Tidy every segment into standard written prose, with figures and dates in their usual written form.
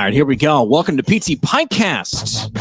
right, here we go. Welcome to PT Pintcast,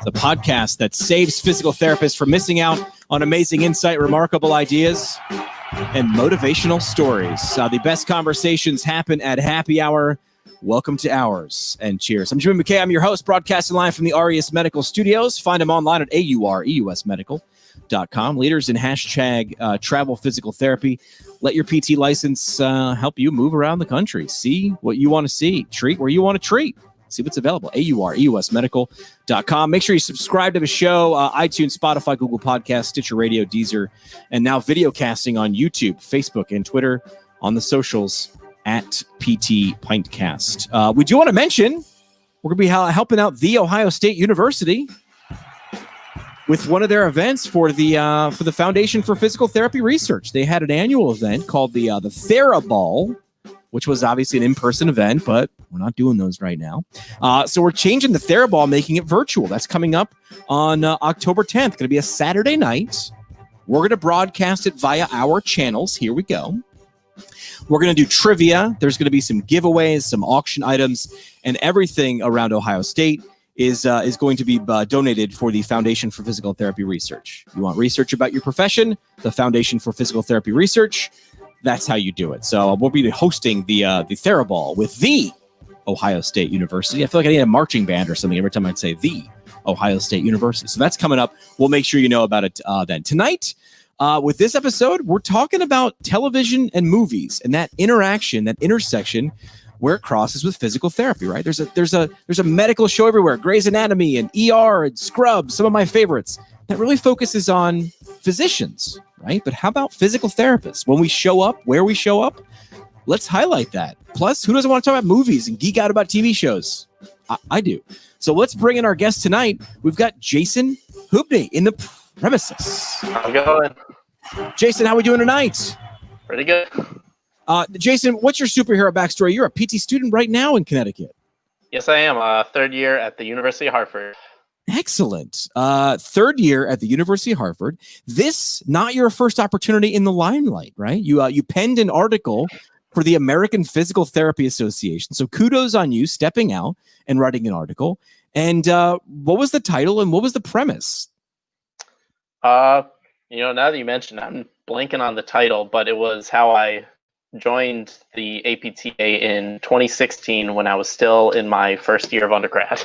the podcast that saves physical therapists from missing out on amazing insight, remarkable ideas, and motivational stories. The best conversations happen at happy hour. Welcome to ours, and cheers. I'm Jimmy McKay. I'm your host, broadcasting live from the Aureus Medical Studios. Find them online at aureusmedical.com. Leaders in hashtag travel physical therapy. Let your PT license help you move around the country. See what you want to see. Treat where you want to treat. See what's available. aureusmedical.com. Make sure you subscribe to the show. iTunes, Spotify, Google Podcasts, Stitcher Radio, Deezer, and now video casting on YouTube, Facebook, and Twitter on the socials at PT Pintcast. We do want to mention we're going to be helping out The Ohio State University with one of their events for the Foundation for Physical Therapy Research. They had an annual event called the TheraBall, which was obviously an in-person event, but we're not doing those right now. So we're changing the TheraBall, making it virtual. That's coming up on October 10th. Going to be a Saturday night. We're going to broadcast it via our channels. Here we go. We're going to do trivia. There's going to be some giveaways, some auction items, and everything around Ohio State is going to be donated for the Foundation for Physical Therapy Research. You want research about your profession? The Foundation for Physical Therapy Research. That's how you do it. So we'll be hosting the TheraBall with the Ohio State University. I feel like I need a marching band or something every time I'd say the Ohio State University. So that's coming up. We'll make sure you know about it then. Tonight, with this episode, we're talking about television and movies and that interaction, that intersection where it crosses with physical therapy, right? There's a medical show everywhere, Grey's Anatomy and ER and Scrubs, some of my favorites, that really focuses on physicians, right? But how about physical therapists? When we show up, where we show up, let's highlight that. Plus, who doesn't want to talk about movies and geek out about TV shows? I do. So let's bring in our guest tonight. We've got Jason Hoopnie in the premises. How's it going? Jason, how are we doing tonight? Pretty good. Jason, what's your superhero backstory? You're a PT student right now in Connecticut. Yes, I am. Third year at the University of Hartford. Excellent. Third year at the University of Hartford. This not your first opportunity in the limelight, right? You penned an article for the American Physical Therapy Association. So kudos on you stepping out and writing an article. And what was the title and what was the premise? Now that you mentioned, I'm blanking on the title, but it was how I joined the APTA in 2016 when I was still in my first year of undergrad.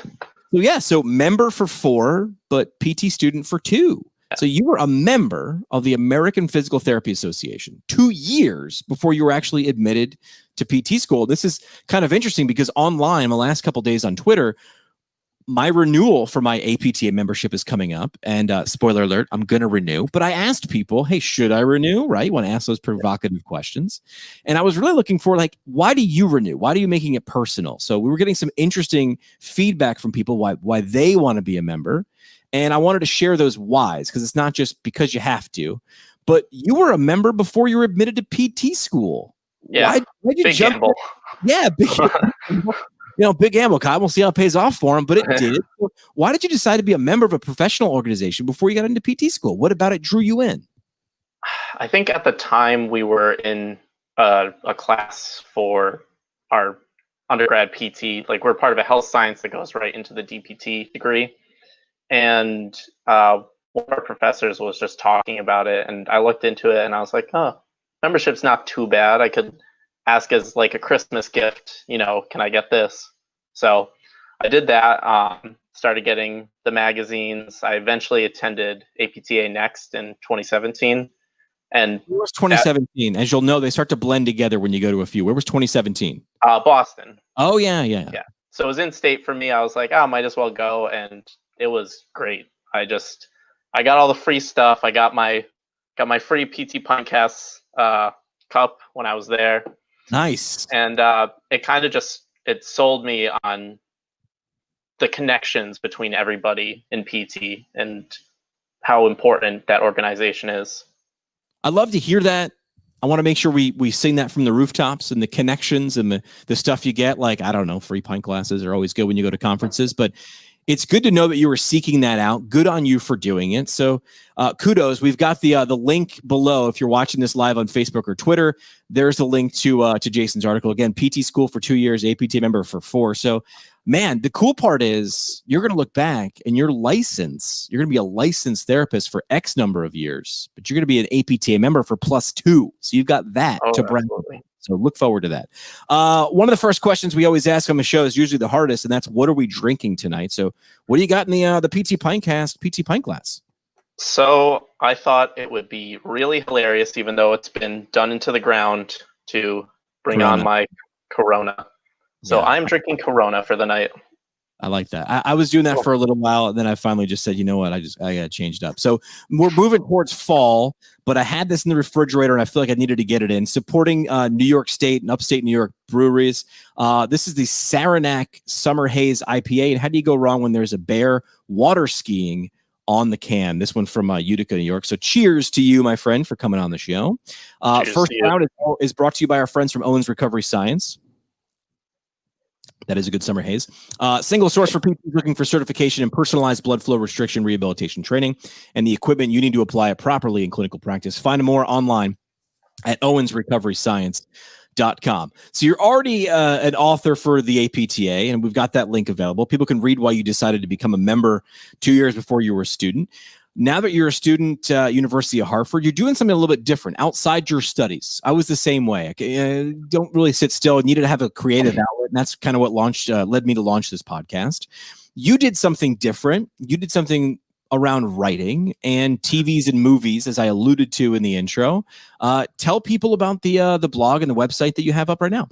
So member for 4, but PT student for 2. So you were a member of the American Physical Therapy Association 2 years before you were actually admitted to PT school. This is kind of interesting because online, the last couple of days on Twitter, my renewal for my APTA membership is coming up, and spoiler alert, I'm going to renew. But I asked people, hey, should I renew? Right? You want to ask those provocative questions. And I was really looking for, why do you renew? Why are you making it personal? So we were getting some interesting feedback from people why they want to be a member. And I wanted to share those whys, because it's not just because you have to. But you were a member before you were admitted to PT school. Yeah, why'd you big jump? gamble. Yeah, big gamble. Big gamble, Kyle. We'll see how it pays off for him, but it did. Why did you decide to be a member of a professional organization before you got into PT school? What about it drew you in? I think at the time we were in a class for our undergrad PT. We're part of a health science that goes right into the DPT degree. And one of our professors was just talking about it, and I looked into it, and I was like, membership's not too bad. I could ask as a Christmas gift, can I get this? So I did that, started getting the magazines. I eventually attended APTA Next in 2017. And where was 2017? As you'll know, they start to blend together when you go to a few. Where was 2017? Boston. Oh, yeah. So it was in state for me. I was like, might as well go. And it was great. I got all the free stuff. I got my free PT Pintcast cup when I was there. Nice. And it kind of it sold me on the connections between everybody in PT and how important that organization is. I love to hear that. I want to make sure we sing that from the rooftops, and the connections and the stuff you get. Free pint glasses are always good when you go to conferences, but it's good to know that you were seeking that out. Good on you for doing it. So kudos. We've got the link below. If you're watching this live on Facebook or Twitter, there's a link to Jason's article. Again, PT school for 2 years, APTA member for 4. So man, the cool part is you're going to look back and you're going to be a licensed therapist for X number of years, but you're going to be an APTA member for +2. So you've got that to brag. So look forward to that. One of the first questions we always ask on the show is usually the hardest, and that's what are we drinking tonight? So what do you got in the PT Pinecast PT Pint glass? So I thought it would be really hilarious, even though it's been done into the ground, to bring on my Corona. So I'm drinking Corona for the night. I like that. I was doing that for a little while, and then I finally just said, you know what, I got to change it up. So we're moving towards fall, but I had this in the refrigerator, and I feel like I needed to get it in. Supporting New York State and upstate New York breweries. This is the Saranac Summer Haze IPA, and how do you go wrong when there's a bear water skiing on the can? This one from Utica, New York. So cheers to you, my friend, for coming on the show. First round is brought to you by our friends from Owens Recovery Science. That is a good summer haze. Single source for people looking for certification in personalized blood flow restriction rehabilitation training and the equipment you need to apply it properly in clinical practice. Find more online at owensrecoveryscience.com. So you're already an author for the APTA, and we've got that link available. People can read why you decided to become a member 2 years before you were a student. Now that you're a student at University of Hartford, you're doing something a little bit different outside your studies. I was the same way. I don't really sit still. I needed to have a creative outlet, and that's kind of what led me to launch this podcast. You did something different. You did something around writing and TVs and movies, as I alluded to in the intro. Tell people about the blog and the website that you have up right now.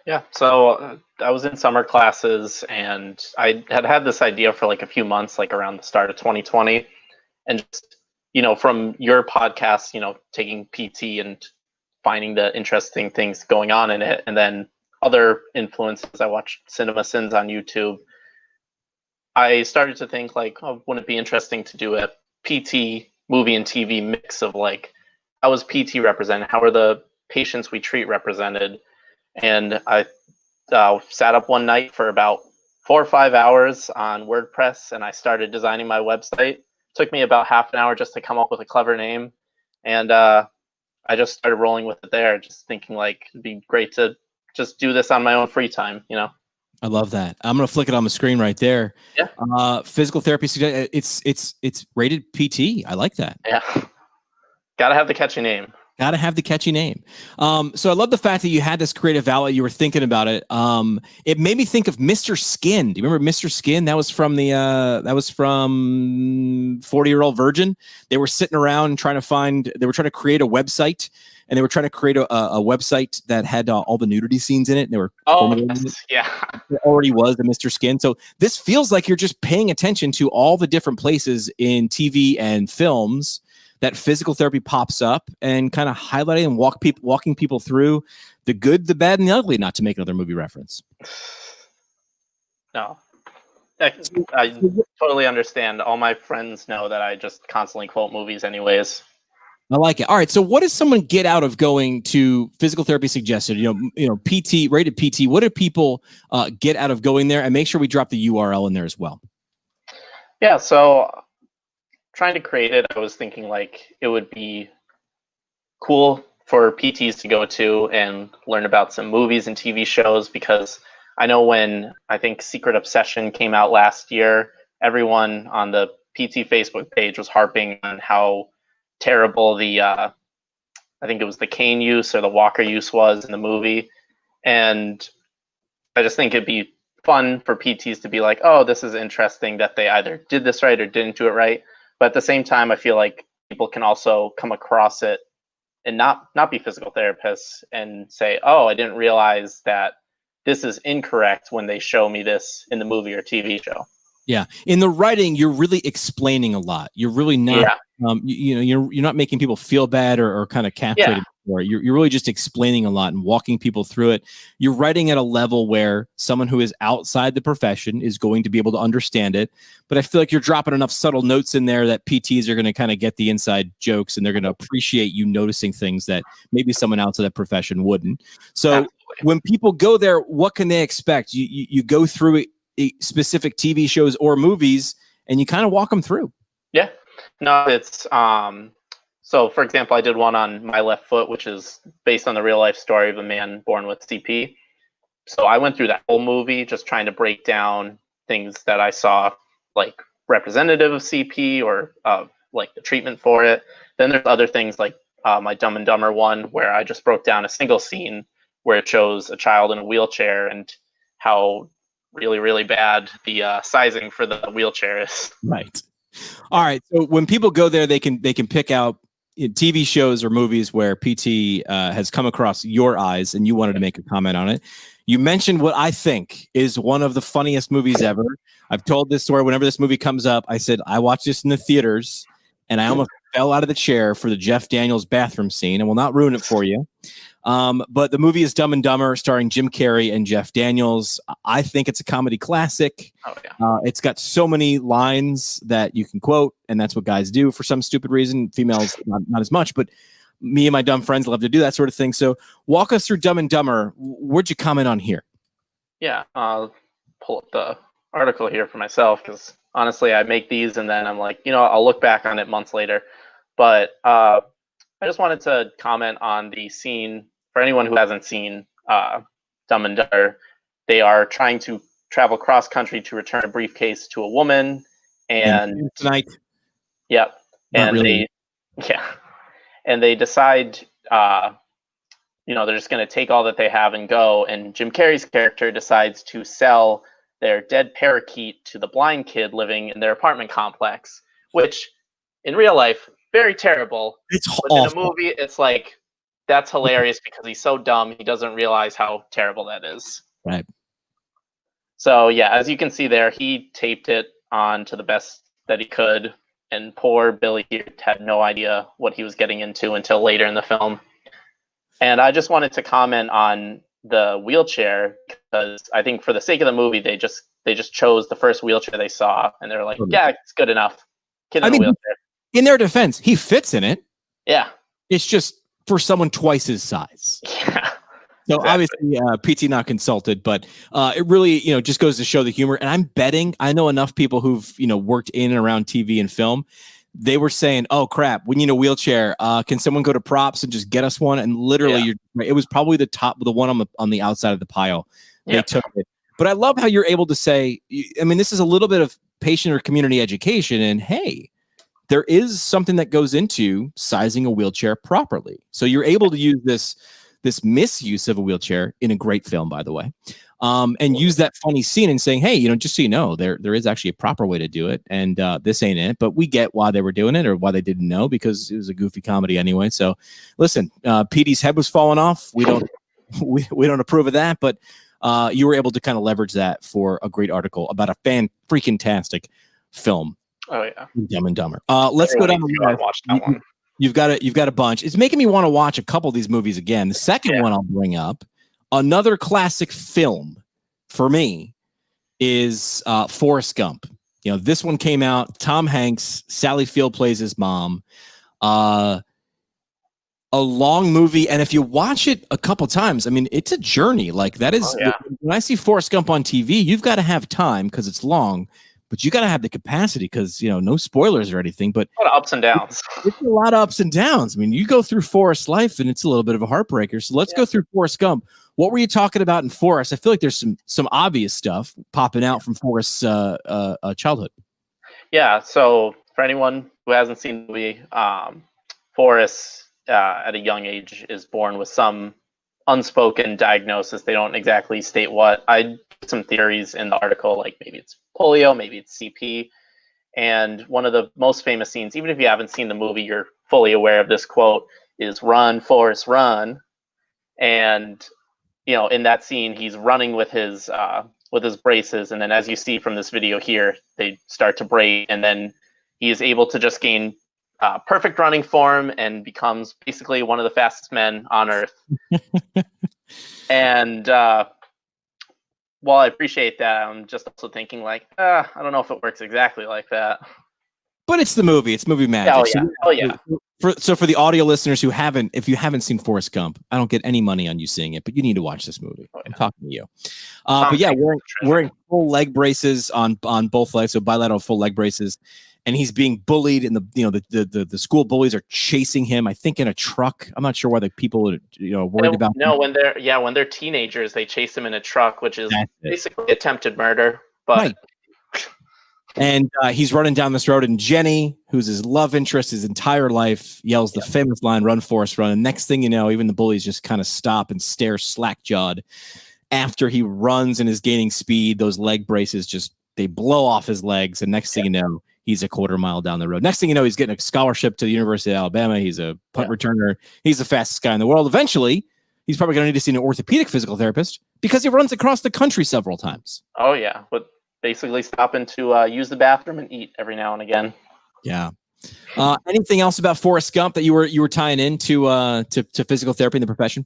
Yeah, so I was in summer classes, and I had this idea for like a few months, like around the start of 2020. And just, from your podcast, taking PT and finding the interesting things going on in it, and then other influences. I watched Cinema Sins on YouTube. I started to think like, wouldn't it be interesting to do a PT movie and TV mix of like, how is PT represented? How are the patients we treat represented? And I sat up one night for about 4 or 5 hours on WordPress, and I started designing my website. Took me about half an hour just to come up with a clever name, and I just started rolling with it there, just thinking like it'd be great to just do this on my own free time, I love that. I'm gonna flick it on the screen right there. Yeah. Physical therapy. It's rated PT. I like that. Yeah. Gotta have the catchy name. Gotta have the catchy name. So I love the fact that you had this creative outlet. You were thinking about it. It made me think of Mr. Skin. Do you remember Mr. Skin? That was from 40-Year-Old Virgin. They were sitting around trying to create a website, and they were trying to create a website that had all the nudity scenes in it. And they were yeah. There already was the Mr. Skin. So this feels like you're just paying attention to all the different places in TV and films that physical therapy pops up, and kind of highlighting and walking people through the good, the bad, and the ugly, not to make another movie reference. No. I totally understand. All my friends know that I just constantly quote movies anyways. I like it. All right. So what does someone get out of going to physical therapy suggested, PT, rated PT? What do people get out of going there? And make sure we drop the URL in there as well. Yeah. So trying to create it, I was thinking like it would be cool for PTs to go to and learn about some movies and TV shows, because I know when I think Secret Obsession came out last year, everyone on the PT Facebook page was harping on how terrible the I think it was the cane use or the walker use was in the movie. And I just think it'd be fun for PTs to be like, oh, this is interesting that they either did this right or didn't do it right. But at the same time, I feel like people can also come across it and not be physical therapists and say, oh, I didn't realize that this is incorrect when they show me this in the movie or TV show. Yeah. In the writing, you're really explaining a lot. You're really not, you're not making people feel bad or kind of castrated. Yeah. You're really just explaining a lot and walking people through it. You're writing at a level where someone who is outside the profession is going to be able to understand it. But I feel like you're dropping enough subtle notes in there that PTs are going to kind of get the inside jokes, and they're going to appreciate you noticing things that maybe someone outside that profession wouldn't. So when people go there, what can they expect? You go through specific TV shows or movies, and you kind of walk them through. Yeah. No, it's so for example, I did one on My Left Foot, which is based on the real life story of a man born with CP. so I went through that whole movie just trying to break down things that I saw like representative of CP or like the treatment for it. Then there's other things like my Dumb and Dumber one, where I just broke down a single scene where it shows a child in a wheelchair and how really, really bad the sizing for the wheelchair is. Right. All right. So when people go there, they can pick out TV shows or movies where PT has come across your eyes and you wanted to make a comment on it. You mentioned what I think is one of the funniest movies ever. I've told this story whenever this movie comes up. I said, I watched this in the theaters and I almost fell out of the chair for the Jeff Daniels bathroom scene. I will not ruin it for you. But the movie is Dumb and Dumber, starring Jim Carrey and Jeff Daniels. I think it's a comedy classic. Oh, yeah. It's got so many lines that you can quote, and that's what guys do for some stupid reason. Females, not as much, but me and my dumb friends love to do that sort of thing. So walk us through Dumb and Dumber. What'd you comment on here? Yeah, I'll pull up the article here for myself because honestly, I make these and then I'm like, I'll look back on it months later. But I just wanted to comment on the scene. For anyone who hasn't seen Dumb and Dumber, they are trying to travel cross country to return a briefcase to a woman, and tonight. Yep. And really. they decide, they're just going to take all that they have and go. And Jim Carrey's character decides to sell their dead parakeet to the blind kid living in their apartment complex, which in real life, very terrible. It's but awful. In a movie, it's like, that's hilarious because he's so dumb, he doesn't realize how terrible that is. Right. So, yeah, as you can see there, he taped it on to the best that he could. And poor Billy here had no idea what he was getting into until later in the film. And I just wanted to comment on the wheelchair because I think for the sake of the movie, they just chose the first wheelchair they saw. And they're like, yeah, it's good enough. Kid in a wheelchair. In their defense, he fits in it. Yeah. It's just for someone twice his size. Yeah. So exactly. Obviously, PT not consulted, but it really, just goes to show the humor. And I'm betting I know enough people who've, worked in and around TV and film. They were saying, "Oh crap, we need a wheelchair. Can someone go to props and just get us one?" And literally, it was probably the one on the outside of the pile. They took it. But I love how you're able to say, this is a little bit of patient or community education. And hey, there is something that goes into sizing a wheelchair properly. So you're able to use this misuse of a wheelchair in a great film, by the way, and use that funny scene and saying, hey, just so you know, there is actually a proper way to do it. And this ain't it, but we get why they were doing it or why they didn't know, because it was a goofy comedy anyway. So listen, PD's head was falling off. We don't approve of that, but you were able to kind of leverage that for a great article about a fan-freaking-tastic film. Oh yeah, Dumb and Dumber. Let's go down the list. Watch that one. You've got a bunch. It's making me want to watch a couple of these movies again. The second one I'll bring up, another classic film for me, is Forrest Gump. This one came out. Tom Hanks, Sally Field plays his mom. A long movie, and if you watch it a couple times, it's a journey. Like that is when I see Forrest Gump on TV, you've got to have time because it's long. But you got to have the capacity because, no spoilers or anything. But a lot of ups and downs. It's a lot of ups and downs. You go through Forrest's life and it's a little bit of a heartbreaker. So let's go through Forrest Gump. What were you talking about in Forrest? I feel like there's some obvious stuff popping out from Forrest's childhood. Yeah. So for anyone who hasn't seen the movie, Forrest at a young age is born with some unspoken diagnosis. They don't exactly state what. I did some theories in the article, like maybe it's polio, maybe it's CP. And one of the most famous scenes, even if you haven't seen the movie, you're fully aware of this quote, is "Run, Forrest, run." And in that scene, he's running with his braces, and then as you see from this video here, they start to break, and then he is able to just gain perfect running form and becomes basically one of the fastest men on earth. And while I appreciate that, I'm just also thinking like, I don't know if it works exactly like that. But it's the movie. It's movie magic. Oh yeah. So for the audio listeners if you haven't seen Forrest Gump, I don't get any money on you seeing it, but you need to watch this movie. I'm talking to you. But yeah, wearing full leg braces on both legs, so bilateral full leg braces. and he's being bullied, and the school bullies are chasing him, I think, in a truck. I'm not sure why the people are worried about him. When they're teenagers, they chase him in a truck, which is basically attempted murder. But right. And he's running down this road, and Jenny, who's his love interest his entire life, yells the famous line, "Run, Forrest, run." And next thing you know, even the bullies just kind of stop and stare slack-jawed. After he runs and is gaining speed, those leg braces they blow off his legs, and next thing you know, he's a quarter mile down the road. Next thing you know, he's getting a scholarship to the University of Alabama. He's a punt returner. He's the fastest guy in the world. Eventually, he's probably going to need to see an orthopedic physical therapist because he runs across the country several times. Oh, yeah. But basically stopping to use the bathroom and eat every now and again. Yeah. Anything else about Forrest Gump that you were tying into to physical therapy in the profession?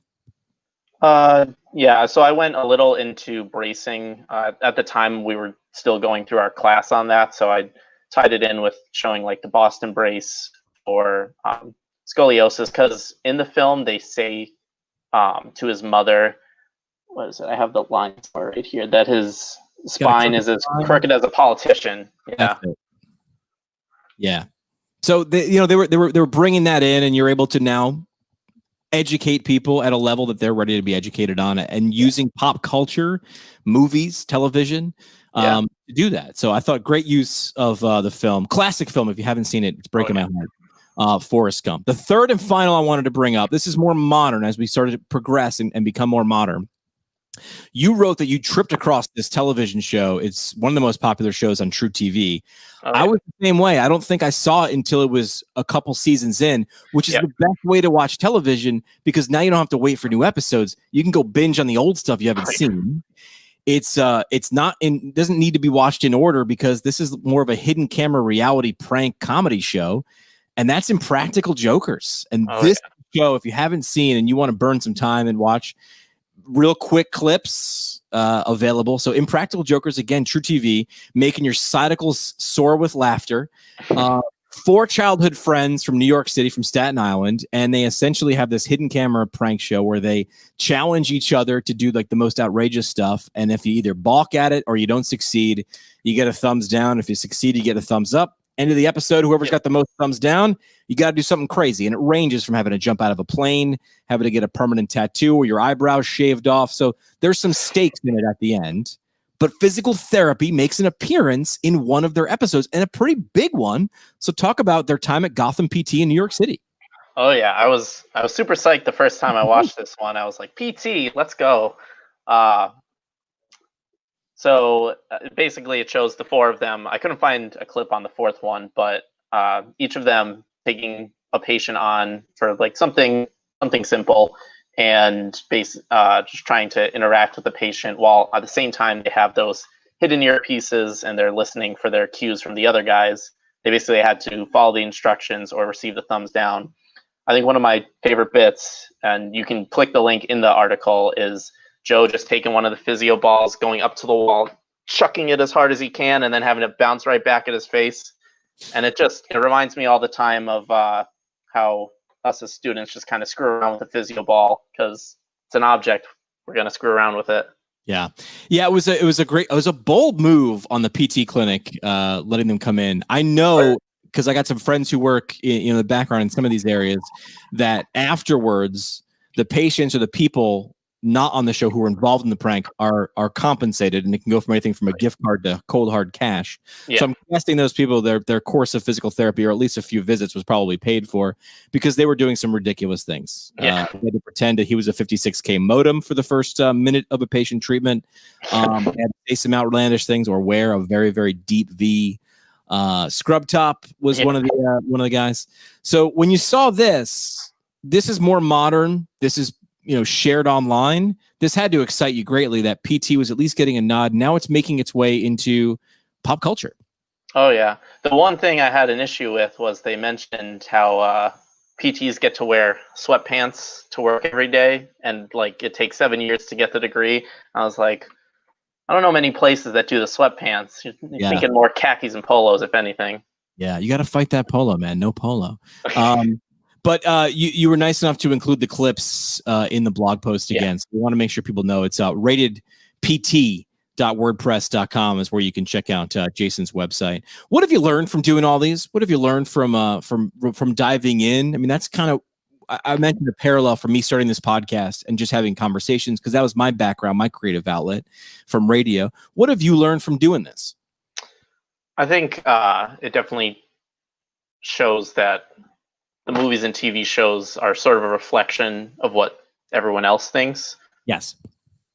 Yeah, so I went a little into bracing. At the time, we were still going through our class on that, so I tied it in with showing like the Boston brace for scoliosis, because in the film they say to his mother, what is it? I have the lines for it right here, that his spine is as crooked as a politician. Yeah. Yeah. So they were bringing that in, and you're able to now educate people at a level that they're ready to be educated on, and using pop culture, movies, television, to do that. So I thought great use of the film, classic film. If you haven't seen it, it's breaking my heart. Forrest Gump. The third and final I wanted to bring up. This is more modern as we started to progress and become more modern. You wrote that you tripped across this television show. It's one of the most popular shows on True TV. I was the same way. I don't think I saw it until it was a couple seasons in, which is the best way to watch television, because now you don't have to wait for new episodes. You can go binge on the old stuff you haven't seen. It's doesn't need to be watched in order, because this is more of a hidden camera reality prank comedy show, and that's Impractical Jokers. And this show, if you haven't seen and you want to burn some time and watch real quick clips, available. So Impractical Jokers, again, True TV, making your sidicals soar with laughter. 4 childhood friends from New York City, from Staten Island, and they essentially have this hidden camera prank show where they challenge each other to do like the most outrageous stuff. And if you either balk at it or you don't succeed, you get a thumbs down. If you succeed, you get a thumbs up. End of the episode, whoever's got the most thumbs down, you got to do something crazy. And it ranges from having to jump out of a plane, having to get a permanent tattoo, or your eyebrows shaved off. So there's some stakes in it at the end. But physical therapy makes an appearance in one of their episodes, and a pretty big one. So talk about their time at Gotham PT in New York City. Oh yeah, I was super psyched the first time I watched this one. I was like, PT, let's go. So basically it shows the 4 of them. I couldn't find a clip on the 4th one, but each of them taking a patient on for like something simple, and just trying to interact with the patient, while at the same time they have those hidden earpieces and they're listening for their cues from the other guys. They basically had to follow the instructions or receive the thumbs down. I think one of my favorite bits, and you can click the link in the article, is Joe just taking one of the physio balls, going up to the wall, chucking it as hard as he can, and then having it bounce right back at his face. And it reminds me all the time of how us as students just kind of screw around with the physio ball, because it's an object. We're going to screw around with it. Yeah. It was a bold move on the PT clinic, letting them come in. I know, because I got some friends who work in the background in some of these areas, that afterwards the patients or the people not on the show who are involved in the prank are compensated, and it can go from anything from a gift card to cold hard cash. So I'm guessing those people, their course of physical therapy, or at least a few visits, was probably paid for, because they were doing some ridiculous things. They had to pretend that he was a 56K modem for the first minute of a patient treatment. They had to say some outlandish things, or wear a very, very deep V. Scrub top was one of the guys. So when you saw this is more modern. This is shared online. This had to excite you greatly that PT was at least getting a nod. Now it's making its way into pop culture. Oh yeah. The one thing I had an issue with was they mentioned how PTs get to wear sweatpants to work every day, and like it takes 7 years to get the degree. I was like, I don't know many places that do the sweatpants. You're thinking more khakis and polos, if anything. Yeah, you got to fight that polo, man. No polo. But you were nice enough to include the clips in the blog post again. So we want to make sure people know it's rated PT pt.wordpress.com is where you can check out Jason's website. What have you learned from doing all these? What have you learned from diving in? I mean, that's kind of, I mentioned a parallel for me starting this podcast and just having conversations, because that was my background, my creative outlet from radio. What have you learned from doing this? I think it definitely shows that the movies and TV shows are sort of a reflection of what everyone else thinks. Yes.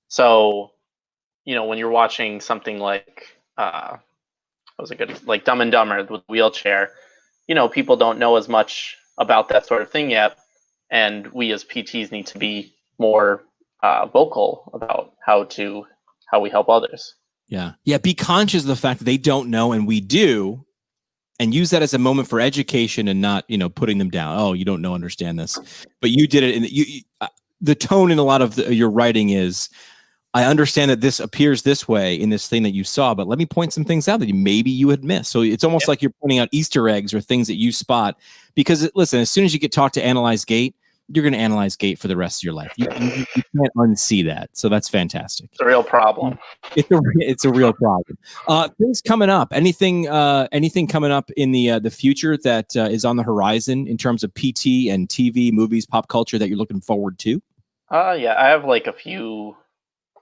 So, when you're watching something like, what was it good? Like Dumb and Dumber with Wheelchair, people don't know as much about that sort of thing yet. And we as PTs need to be more vocal about how we help others. Yeah. Yeah. Be conscious of the fact that they don't know and we do, and use that as a moment for education and not, putting them down. Oh, you don't know, understand this, but you did it. And the tone in a lot of your writing is, I understand that this appears this way in this thing that you saw, but let me point some things out that maybe you had missed. So it's almost like you're pointing out Easter eggs or things that you spot, because listen, as soon as you get taught to analyze gait, you're going to analyze gait for the rest of your life. You can't unsee that. So that's fantastic. It's a real problem. It's a real problem. Things coming up. Anything coming up in the future that is on the horizon in terms of PT and TV, movies, pop culture that you're looking forward to? Yeah, I have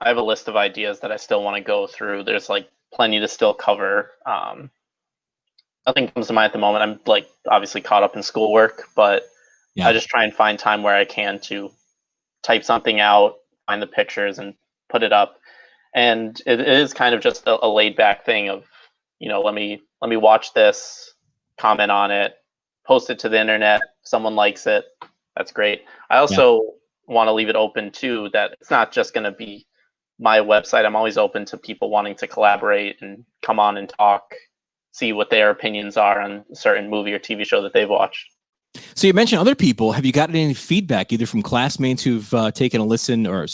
I have a list of ideas that I still want to go through. There's plenty to still cover. Nothing comes to mind at the moment. I'm obviously caught up in schoolwork, but yeah. I just try and find time where I can to type something out, find the pictures, and put it up. And it is kind of just a laid back thing of, let me watch this, comment on it, post it to the internet. If someone likes it, that's great. I also want to leave it open too, that it's not just going to be my website. I'm always open to people wanting to collaborate and come on and talk, see what their opinions are on a certain movie or TV show that they've watched. So you mentioned other people. Have you gotten any feedback either from classmates who've taken a listen, or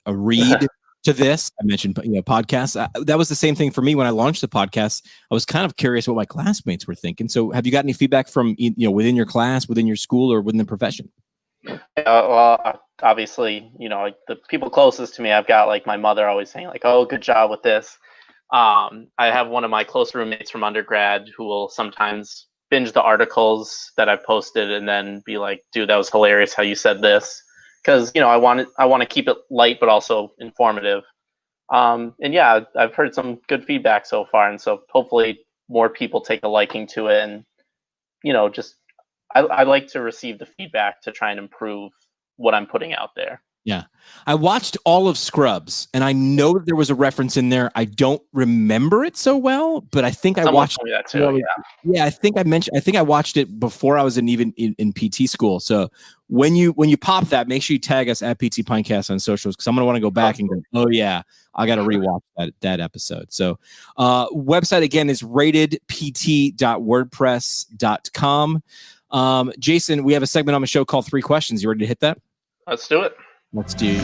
a read to this? I mentioned podcasts. That was the same thing for me when I launched the podcast. I was kind of curious what my classmates were thinking. So have you got any feedback from within your class, within your school, or within the profession? Well, obviously, the people closest to me, I've got my mother always saying "Oh, good job with this." I have one of my close roommates from undergrad who will sometimes binge the articles that I've posted and then be like, "Dude, that was hilarious how you said this," because I want to keep it light but also informative. And yeah, I've heard some good feedback so far, and so hopefully more people take a liking to it, and I like to receive the feedback to try and improve what I'm putting out there. Yeah. I watched all of Scrubs, and I know that there was a reference in there. I don't remember it so well, but I think I watched that too. Yeah, I think I watched it before I was in PT school. So when you pop that, make sure you tag us at PT Pinecast on socials, because I'm gonna want to go back and go, oh yeah, I got to rewatch that episode. So website again is ratedpt.wordpress.com. Jason, we have a segment on the show called 3 Questions. You ready to hit that? Let's do it. Let's do.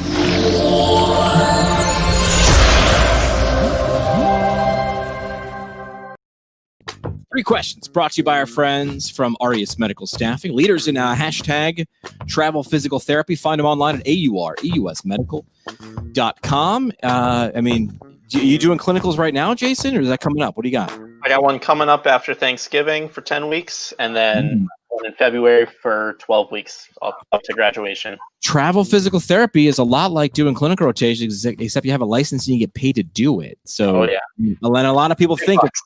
3 Questions brought to you by our friends from Arias Medical Staffing, leaders in hashtag travel physical therapy. Find them online at eusmedical.com. I mean, you doing clinicals right now, Jason, or is that coming up? What do you got? I got one coming up after Thanksgiving for 10 weeks, and then one in February for 12 weeks up to graduation. Travel physical therapy is a lot like doing clinical rotations, except you have a license and you get paid to do it. So, and a lot of people think it's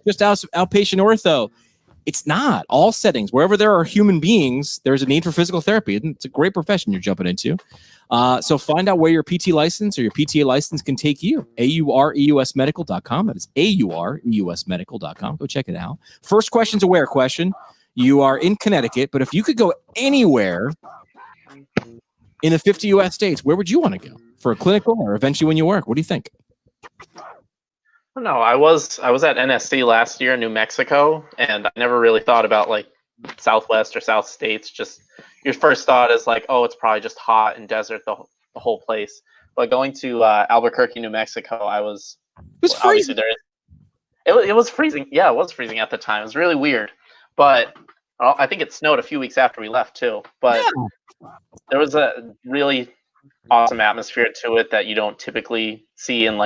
just outpatient ortho. It's not. All settings, wherever there are human beings, there's a need for physical therapy. It's a great profession you're jumping into. So find out where your PT license or your PTA license can take you. AUREUSmedical.com. That is AUREUSmedical.com. Go check it out. First question's a where question. You are in Connecticut, but if you could go anywhere in the 50 U.S. states, where would you want to go for a clinical or eventually when you work? What do you think? No, I was at NSC last year in New Mexico, and I never really thought about Southwest or South states. Just your first thought is oh, it's probably just hot and desert the whole place. But going to Albuquerque, New Mexico, it was freezing. It was freezing. Yeah, it was freezing at the time. It was really weird, but I think it snowed a few weeks after we left too. But there was a really awesome atmosphere to it that you don't typically see in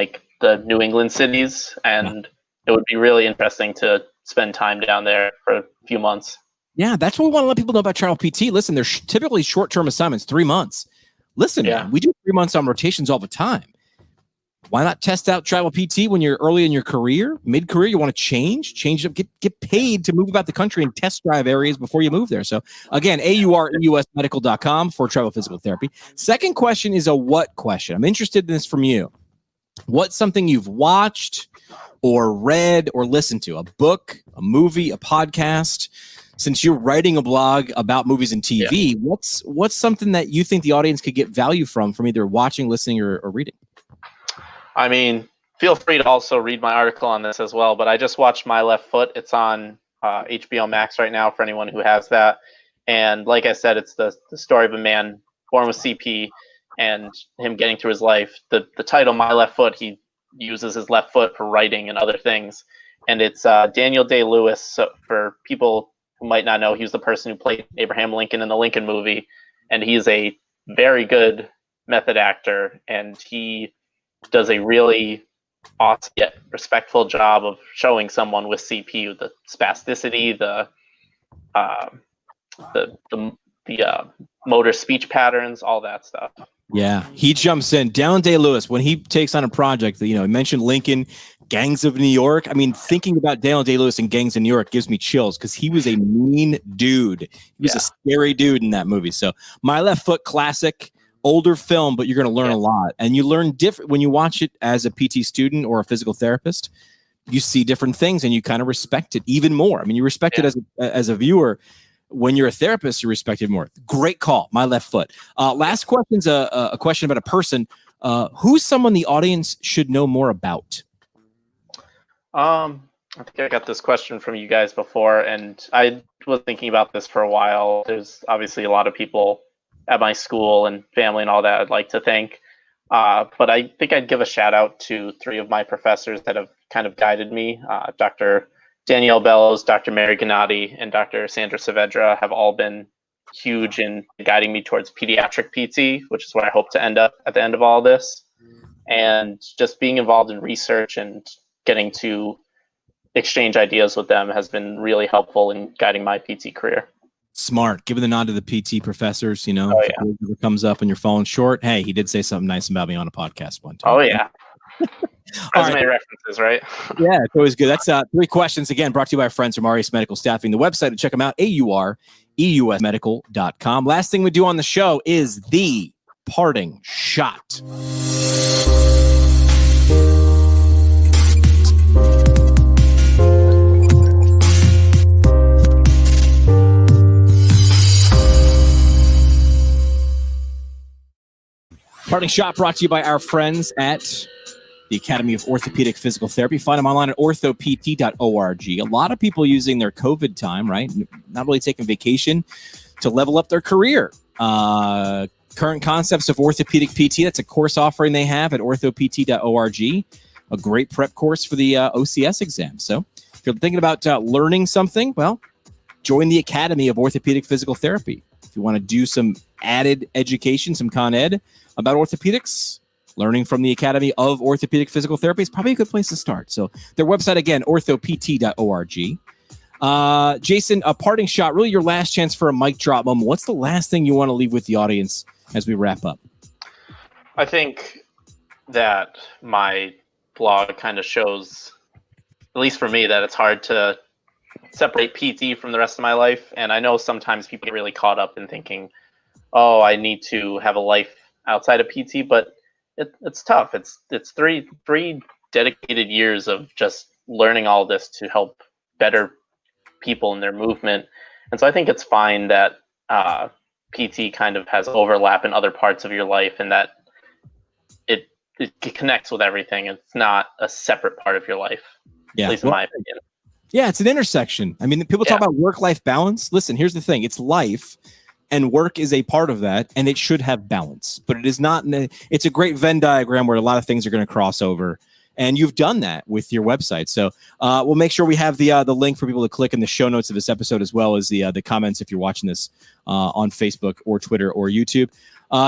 the New England cities, and it would be really interesting to spend time down there for a few months. Yeah, that's what we want to let people know about Travel PT. Listen, they're typically short-term assignments, 3 months. Listen, man, we do 3 months on rotations all the time. Why not test out Travel PT when you're early in your career, mid-career? You want to change up, get paid to move about the country and test drive areas before you move there. So again, aureusmedical.com for travel physical therapy. Second question is a what question. I'm interested in this from you. What's something you've watched or read or listened to? A book, a movie, a podcast? Since you're writing a blog about movies and TV, what's something that you think the audience could get value from either watching, listening, or reading? I mean, feel free to also read my article on this as well, but I just watched My Left Foot. It's on HBO Max right now for anyone who has that. And like I said, it's the story of a man born with CP and him getting through his life. The title, My Left Foot, he uses his left foot for writing and other things. And it's Daniel Day-Lewis. So for people who might not know, he was the person who played Abraham Lincoln in the Lincoln movie. And he's a very good method actor. And he does a really awesome yet respectful job of showing someone with CP the spasticity, the motor speech patterns, all that stuff. Yeah, he jumps in. Daniel Day-Lewis, when he takes on a project, he mentioned Lincoln, Gangs of New York. I mean, thinking about Daniel Day-Lewis and Gangs of New York gives me chills because he was a mean dude. He was a scary dude in that movie. So My Left Foot, classic. Older film, but you're going to learn a lot, and you learn different when you watch it as a PT student or a physical therapist. You see different things, and you kind of respect it even more. I mean, you respect it as a viewer. When you're a therapist, you respect it more. Great call, My Left Foot. Last question's a question about a person. Who's someone the audience should know more about? I think I got this question from you guys before, and I was thinking about this for a while. There's obviously a lot of people at my school and family and all that I'd like to thank. But I think I'd give a shout out to 3 of my professors that have kind of guided me. Dr. Danielle Bellows, Dr. Mary Gennady, and Dr. Sandra Saavedra have all been huge in guiding me towards pediatric PT, which is where I hope to end up at the end of all this. And just being involved in research and getting to exchange ideas with them has been really helpful in guiding my PT career. Smart. Giving the nod to the PT professors, if it comes up and you're falling short, hey, he did say something nice about me on a podcast one time. Oh, yeah. Resume references, right? Yeah, it's always good. That's 3 questions, again, brought to you by our friends from Aureus Medical Staffing. The website to check them out, aureusmedical.com. Last thing we do on the show is the parting shot. Parting shot brought to you by our friends at the Academy of Orthopedic Physical Therapy. Find them online at orthopt.org. A lot of people using their COVID time, right? Not really taking vacation to level up their career. Current concepts of orthopedic PT, that's a course offering they have at orthopt.org. A great prep course for the OCS exam. So if you're thinking about learning something, well, join the Academy of Orthopedic Physical Therapy. If you want to do some added education, some con ed about orthopedics, learning from the Academy of Orthopedic Physical Therapy is probably a good place to start. So their website, again, orthopt.org. Jason, a parting shot, really your last chance for a mic drop moment. What's the last thing you want to leave with the audience as we wrap up? I think that my blog kind of shows, at least for me, that it's hard to separate PT from the rest of my life. And I know sometimes people get really caught up in thinking, oh, I need to have a life outside of PT, but it's tough. It's three dedicated years of just learning all this to help better people in their movement. And so I think it's fine that PT kind of has overlap in other parts of your life, and that it connects with everything. It's not a separate part of your life, at least in my opinion. Yeah, it's an intersection. I mean, people talk about work-life balance. Listen, here's the thing. It's life, and work is a part of that, and it should have balance. But it is not. It's a great Venn diagram where a lot of things are going to cross over, and you've done that with your website. So we'll make sure we have the link for people to click in the show notes of this episode, as well as the comments if you're watching this on Facebook or Twitter or YouTube.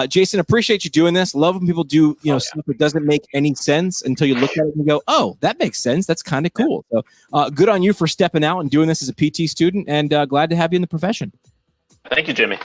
Jason, appreciate you doing this. Love when people do, stuff that doesn't make any sense until you look at it and go, oh, that makes sense. That's kind of cool. So good on you for stepping out and doing this as a PT student, and glad to have you in the profession. Thank you, Jimmy.